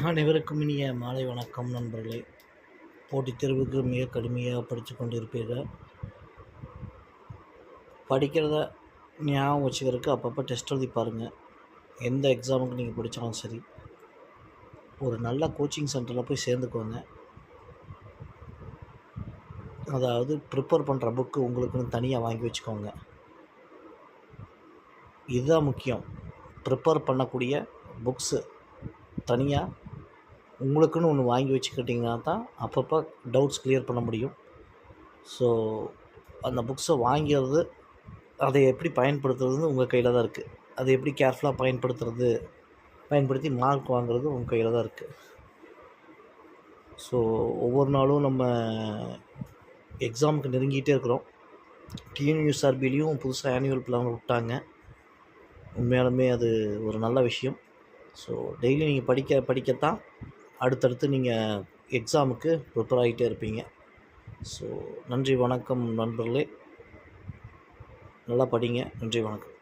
அனைவருக்கும் இனிய மாலை வணக்கம் நண்பர்களே. போட்டித் தேர்வுக்கு மிக கடுமையாக படித்து கொண்டிருப்பீர்கள். படிக்கிறத ஞாபகம் வச்சுக்கிறதுக்கு அப்பப்போ டெஸ்ட் எழுதி பாருங்கள். எந்த எக்ஸாமுக்கு நீங்கள் படித்தாலும் சரி, ஒரு நல்ல கோச்சிங் சென்டரில் போய் சேர்ந்துக்கோங்க. அதாவது ப்ரிப்பேர் பண்ணுற புக்கு உங்களுக்குன்னு தனியாக வாங்கி வச்சுக்கோங்க. இதுதான் முக்கியம். ப்ரிப்பேர் பண்ணக்கூடிய புக்ஸு தனியாக உங்களுக்குன்னு ஒன்று வாங்கி வச்சுக்கிட்டிங்கன்னா தான் அப்பப்போ டவுட்ஸ் கிளியர் பண்ண முடியும். ஸோ அந்த புக்ஸை வாங்கிறது, அதை எப்படி பயன்படுத்துறதுன்னு உங்கள் கையில் தான் இருக்குது. அதை எப்படி கேர்ஃபுல்லாக பயன்படுத்தி மார்க் வாங்குறது உங்கள் கையில் தான் இருக்குது. ஸோ ஒவ்வொரு நாளும் நம்ம எக்ஸாமுக்கு நெருங்கிட்டே இருக்கிறோம். டிஎன்யூஎஸ்ஆர்பிலையும் புதுசாக ஆனுவல் பிளான் விட்டாங்க. உண்மையாலுமே அது ஒரு நல்ல விஷயம். ஸோ டெய்லி நீங்கள் படிக்கத்தான் அடுத்தடுத்து நீங்கள் எக்ஸாமுக்கு ப்ரிப்பேர் ஆகிட்டே இருப்பீங்க. ஸோ நன்றி வணக்கம் நண்பர்களே. நல்லா படிங்க. நன்றி வணக்கம்.